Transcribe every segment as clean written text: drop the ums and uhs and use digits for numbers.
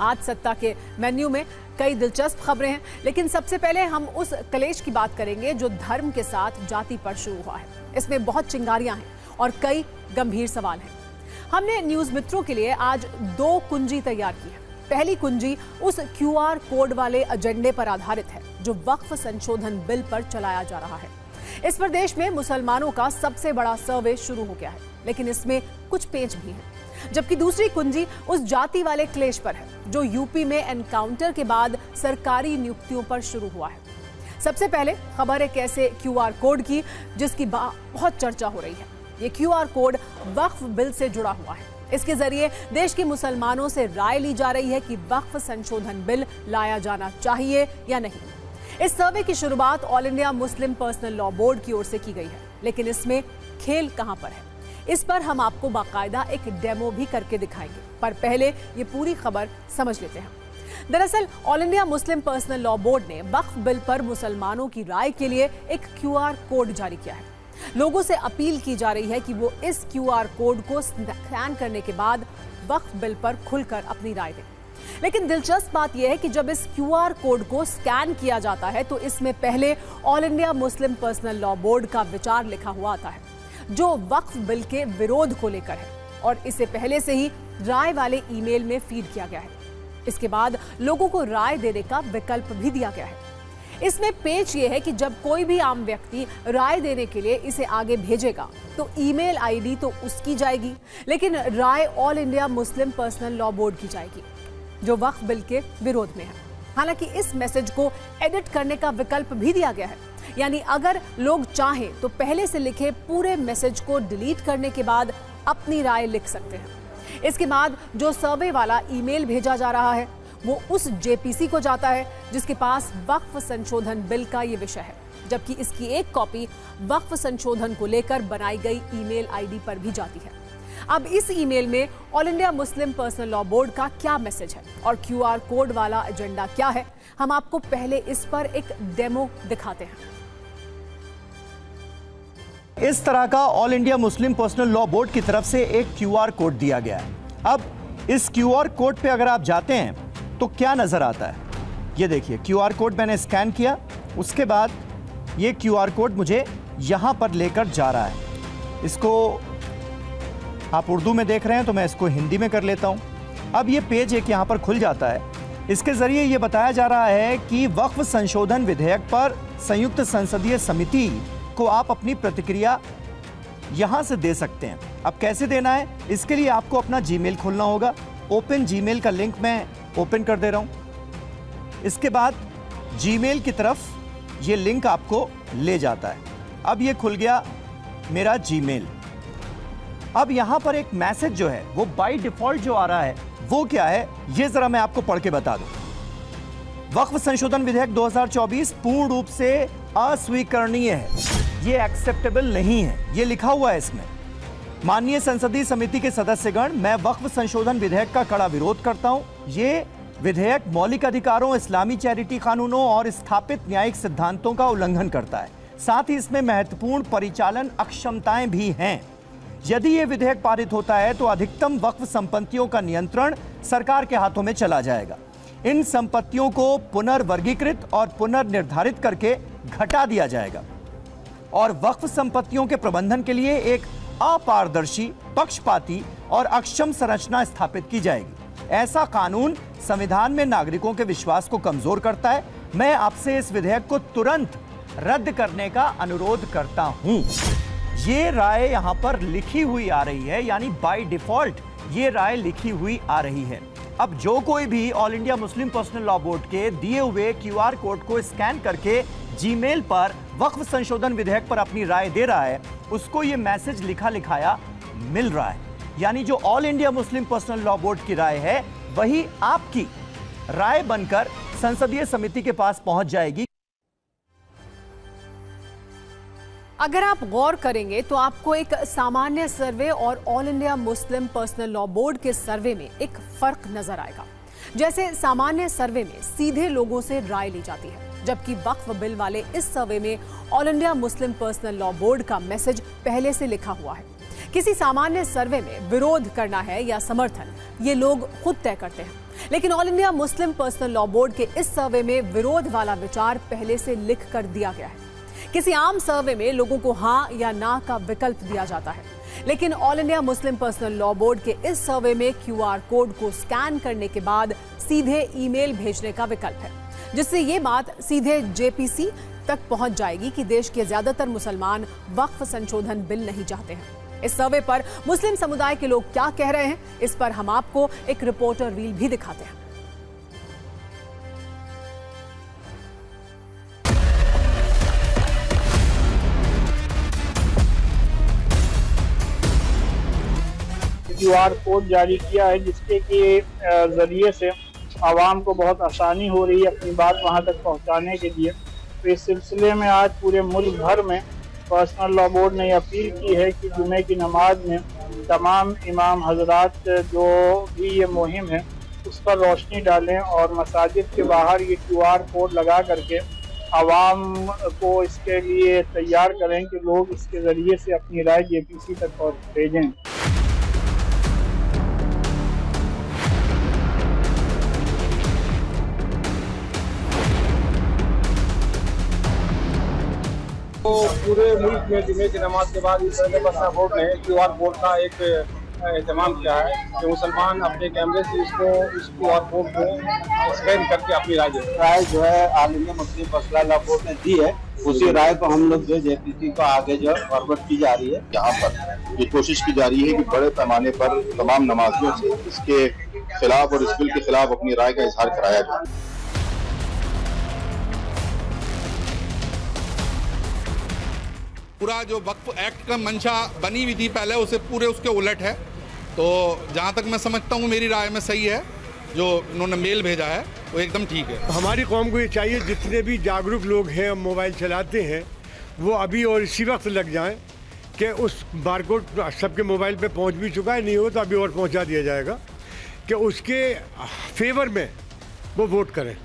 आज सत्ता के मेन्यू में कई दिलचस्प खबरें हैं, लेकिन सबसे पहले हम उस कलेश की बात करेंगे जो धर्म के साथ जाति पर शुरू हुआ है। इसमें बहुत चिंगारियां हैं और कई गंभीर सवाल हैं। हमने न्यूज मित्रों के लिए आज 2 कुंजी तैयार की है। पहली कुंजी उस QR कोड वाले एजेंडे पर आधारित है जो वक्फ संशोधन बिल पर चलाया जा रहा है। इस पर देश में मुसलमानों का सबसे बड़ा सर्वे शुरू हो गया है, लेकिन इसमें कुछ पेच भी हैं। जबकि दूसरी कुंजी उस जाति वाले क्लेश पर है जो यूपी में एनकाउंटर के बाद सरकारी नियुक्तियों पर शुरू हुआ है। सबसे पहले खबर एक ऐसे QR कोड की जिसकी बहुत चर्चा हो रही है। ये QR कोड वक्फ बिल से जुड़ा हुआ है। इसके जरिए देश के मुसलमानों से राय ली जा रही है कि वक्फ संशोधन बिल लाया जाना चाहिए या नहीं। इस सर्वे की शुरुआत all India Muslim Personal Law Board की ओर से की गई है, लेकिन इसमें खेल कहां पर है, इस पर हम आपको बाकायदा एक डेमो भी करके दिखाएंगे। पर पहले ये पूरी खबर समझ लेते हैं। दरअसल all India Muslim Personal Law board ने वक्फ बिल पर मुसलमानों की राय के लिए एक QR कोड जारी किया है। लोगों से अपील की जा रही है कि वो इस QR कोड को स्कैन करने के बाद वक्फ बिल पर खुलकर अपनी राय दें। लेकिन दिलचस्प बात यह है कि जब इस QR कोड को स्कैन किया जाता है तो इसमें पहले all India Muslim Personal Law board का विचार लिखा हुआ आता है जो वक्फ बिल के विरोध को लेकर है, और इसे पहले से ही राय वाले ईमेल में फीड किया गया है। इसके बाद लोगों को राय देने का विकल्प भी दिया गया है। इसमें पेच ये है कि जब कोई भी आम व्यक्ति राय देने के लिए इसे आगे भेजेगा तो ईमेल आईडी तो उसकी जाएगी, लेकिन राय All India Muslim Personal Law Board की जाएगी जो वक्फ बिल के विरोध में है। हालांकि इस मैसेज को एडिट करने का विकल्प भी दिया गया है, यानी अगर लोग चाहें तो पहले से लिखे पूरे मैसेज को डिलीट करने के बाद अपनी राय लिख सकते हैं। इसके बाद जो सर्वे वाला ईमेल भेजा जा रहा है वो उस JPC को जाता है जिसके पास वक्फ संशोधन बिल का ये विषय है, जबकि इसकी एक कॉपी वक्फ संशोधन को लेकर बनाई गई ईमेल आईडी पर भी जाती है। अब इस ईमेल में all India Muslim Personal Law board का क्या मैसेज है और QR कोड वाला एजेंडा क्या है, हम आपको पहले इस पर एक डेमो दिखाते हैं। इस तरह का all India Muslim Personal Law Board की तरफ से एक QR कोड दिया गया है। अब इस QR कोड पे अगर आप जाते हैं तो क्या नजर आता है, ये देखिए QR कोड मैंने स्कैन किया, उसके बाद ये QR कोड मुझे यहां पर लेकर जा रहा है। इसको आप उर्दू में देख रहे हैं तो मैं इसको हिंदी में कर लेता हूं। अब ये पेज एक यहां पर खुल जाता है। इसके जरिए ये बताया जा रहा है कि वक्फ संशोधन विधेयक पर संयुक्त संसदीय समिति को आप अपनी प्रतिक्रिया यहां से दे सकते हैं। अब कैसे देना है, इसके लिए आपको अपना जीमेल खोलना होगा। ओपन जीमेल का लिंक मैं ओपन कर दे रहा हूं। इसके बाद जीमेल की तरफ ये लिंक आपको ले जाता है। अब ये खुल गया मेरा जीमेल। अब यहां पर एक मैसेज जो है वो बाय डिफॉल्ट जो आ रहा है वो क्या है, ये जरा मैं आपको पढ़ के बता दूं। वक्फ संशोधन विधेयक 2024 पूर्ण रूप से अस्वीकरणीय है, ये एक्सेप्टेबल नहीं है, ये लिखा हुआ है इसमें। माननीय संसदीय समिति के सदस्यगण, मैं वक्फ संशोधन विधेयक का कड़ा विरोध करता हूं। ये विधेयक मौलिक अधिकारों, इस्लामी चैरिटी कानूनों और स्थापित न्यायिक सिद्धांतों का उल्लंघन करता है। साथ ही इसमें महत्वपूर्ण परिचालन अक्षमताएं भी हैं। यदि यह विधेयक पारित होता है तो अधिकतम वक्फ संपत्तियों का नियंत्रण सरकार के हाथों में चला जाएगा। इन संपत्तियों को पुनर्वर्गीकृत और पुनर्निर्धारित करके घटा दिया जाएगा और वक्फ संपत्तियों के प्रबंधन के लिए एक अपारदर्शी, पक्षपाती और अक्षम संरचना स्थापित की जाएगी। ऐसा कानून संविधान में नागरिकों के विश्वास को कमजोर करता है। मैं आपसे इस विधेयक को तुरंत रद्द करने का अनुरोध करता हूं। ये राय यहां पर लिखी हुई आ रही है, यानी बाय डिफॉल्ट ये राय लिखी हुई आ रही है। अब जो कोई भी all India Muslim Personal Law board के दिए हुए QR कोड को स्कैन करके जीमेल पर वक्फ संशोधन विधेयक पर अपनी राय दे रहा है, उसको ये मैसेज लिखा लिखाया मिल रहा है। यानी जो all India Muslim Personal Law Board की राय है वही आपकी राय बनकर संसदीय समिति के पास पहुंच जाएगी। अगर आप गौर करेंगे तो आपको एक सामान्य सर्वे और all India Muslim Personal Law board के सर्वे में एक फर्क नजर आएगा। जैसे सामान्य सर्वे में सीधे लोगों से राय ली जाती है, जबकि वक्फ बिल वाले इस सर्वे में all India Muslim Personal Law board का मैसेज पहले से लिखा हुआ है। किसी सामान्य सर्वे में विरोध करना है या समर्थन, ये लोग खुद तय करते हैं, लेकिन all India Muslim Personal Law board के इस सर्वे में विरोध वाला विचार पहले से लिख कर दिया गया है। किसी आम सर्वे में लोगों को हां या ना का विकल्प दिया जाता है, लेकिन all India Muslim Personal Law board के इस सर्वे में QR कोड को स्कैन करने के बाद सीधे ईमेल भेजने का विकल्प है, जिससे ये बात सीधे JPC तक पहुंच जाएगी कि देश के ज्यादातर मुसलमान वक्फ संशोधन बिल नहीं चाहते हैं। इस सर्वे पर मुस्लिम समुदाय के लोग क्या कह रहे हैं, इस पर हम आपको एक रिपोर्टर रील भी दिखाते हैं। QR कोड जारी किया है, जिसके के जरिए से आवाम को बहुत आसानी हो रही है अपनी बात वहां तक पहुंचाने के लिए। तो इस सिलसिले में आज पूरे मुल्क भर में पर्सनल लॉ बोर्ड ने अपील की है कि जुमे की नमाज में तमाम इमाम हजरात जो भी ये मुहिम है उस पर रोशनी डालें और मसाजिद के बाहर ये QR कोड लगा करके आवाम को इसके लिए तैयार करें कि लोग इसके ज़रिए से अपनी राय JPC तक भेजें। तो पूरे मुल्क में जुमे की नमाज के बाद इस पर्सनल बोर्ड ने QR कोड का एक एहतमाम किया है कि मुसलमान अपने कैमरे से इस QR कोड को स्कैन करके अपनी राय जो है all India Muslim Personal Law board ने दी है, उसी राय को हम लोग जो JPC को आगे जो फॉरवर्ड की जा रही है। यहाँ पर ये कोशिश की जा रही है कि बड़े पैमाने पर तमाम नमाजियों से इसके खिलाफ और इस बिल के खिलाफ अपनी राय का इजहार कराया जाए। पूरा जो वक्फ एक्ट का मंशा बनी हुई थी पहले, उसे पूरे उसके उलट है। तो जहाँ तक मैं समझता हूँ, मेरी राय में सही है जो उन्होंने मेल भेजा है, वो एकदम ठीक है। हमारी कौम को ये चाहिए जितने भी जागरूक लोग हैं मोबाइल चलाते हैं वो अभी और इसी वक्त लग जाएं कि उस बारकोड सबके मोबाइल पे पहुंच भी चुका है, नहीं हो तो अभी और पहुंचा दिया जाएगा, कि उसके फेवर में वो वोट करें।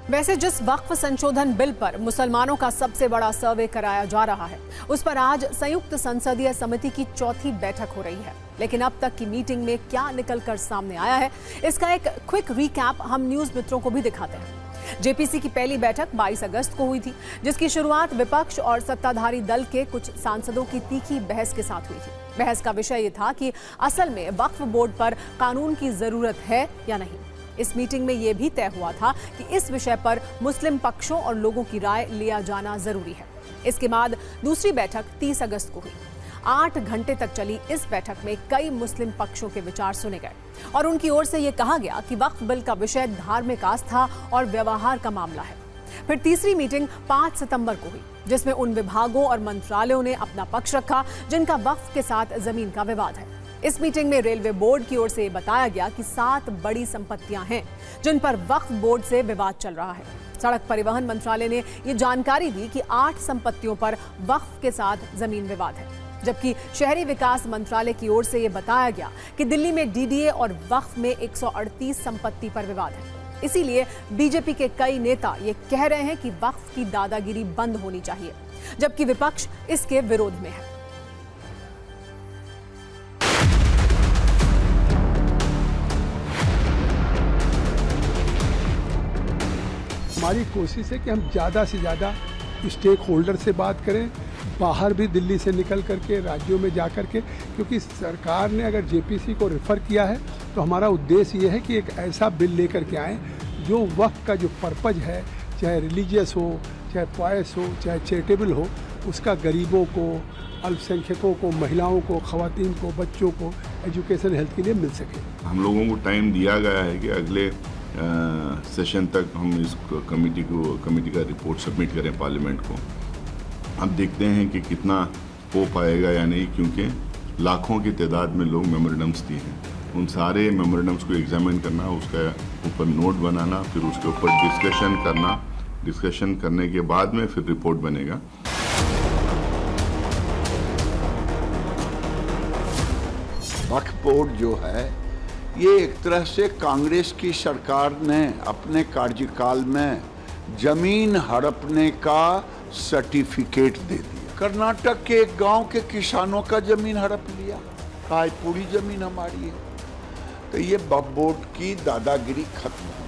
वैसे जिस वक्फ संशोधन बिल पर मुसलमानों का सबसे बड़ा सर्वे कराया जा रहा है, उस पर आज संयुक्त संसदीय समिति की चौथी बैठक हो रही है। लेकिन अब तक की मीटिंग में क्या निकलकर सामने आया है, इसका एक क्विक रिकैप हम न्यूज मित्रों को भी दिखाते हैं। JPC की पहली बैठक 22 अगस्त को हुई थी, जिसकी शुरुआत विपक्ष और सत्ताधारी दल के कुछ सांसदों की तीखी बहस के साथ हुई थी। बहस का विषय ये था कि असल में वक्फ बोर्ड पर कानून की जरूरत है या नहीं। इस मीटिंग में यह भी तय हुआ था कि इस विषय पर मुस्लिम पक्षों और लोगों की राय लिया जाना जरूरी है। इसके बाद दूसरी बैठक 30 अगस्त को हुई। 8 घंटे तक चली इस बैठक में कई मुस्लिम पक्षों के विचार सुने गए और उनकी ओर से यह कहा गया कि वक्फ बिल का विषय धार्मिक आस्था और व्यवहार का मामला है। फिर तीसरी मीटिंग 5 सितंबर को हुई, जिसमें उन विभागों और मंत्रालयों ने अपना पक्ष रखा जिनका वक्फ के साथ जमीन का विवाद है। इस मीटिंग में रेलवे बोर्ड की ओर से बताया गया कि 7 बड़ी संपत्तियां हैं जिन पर वक्फ बोर्ड से विवाद चल रहा है। सड़क परिवहन मंत्रालय ने ये जानकारी दी कि 8 संपत्तियों पर वक्फ के साथ जमीन विवाद है, जबकि शहरी विकास मंत्रालय की ओर से ये बताया गया कि दिल्ली में DDA और वक्फ में 138 संपत्ति पर विवाद है। इसीलिए BJP के कई नेता ये कह रहे हैं कि वक्फ की दादागिरी बंद होनी चाहिए, जबकि विपक्ष इसके विरोध में है। हमारी कोशिश है कि हम ज़्यादा से ज़्यादा स्टेक होल्डर से बात करें, बाहर भी दिल्ली से निकल करके राज्यों में जा कर के, क्योंकि सरकार ने अगर JPC को रेफ़र किया है तो हमारा उद्देश्य ये है कि एक ऐसा बिल लेकर के आएँ जो वक्फ का जो पर्पज़ है, चाहे रिलीजियस हो, चाहे पॉयस हो, चाहे चैरिटेबल हो, उसका गरीबों को, अल्पसंख्यकों को, महिलाओं को, खवातीन को, बच्चों को एजुकेशन हेल्थ के लिए मिल सके। हम लोगों को टाइम दिया गया है कि अगले सेशन तक हम इस कमेटी का रिपोर्ट सबमिट करें पार्लियामेंट को। अब देखते हैं कि कितना हो पाएगा या नहीं, क्योंकि लाखों की तादाद में लोग मेमोरेंडम्स दिए हैं। उन सारे मेमोरेंडम्स को एग्जामिन करना, उसका ऊपर नोट बनाना, फिर उसके ऊपर डिस्कशन करना, डिस्कशन करने के बाद में फिर रिपोर्ट बनेगा। वक्फ बोर्ड जो है ये एक तरह से कांग्रेस की सरकार ने अपने कार्यकाल में जमीन हड़पने का सर्टिफिकेट दे दिया। कर्नाटक के एक गांव के किसानों का जमीन हड़प लिया, कहा पूरी जमीन हमारी है। तो ये वक्फ बोर्ड की दादागिरी खत्म हो।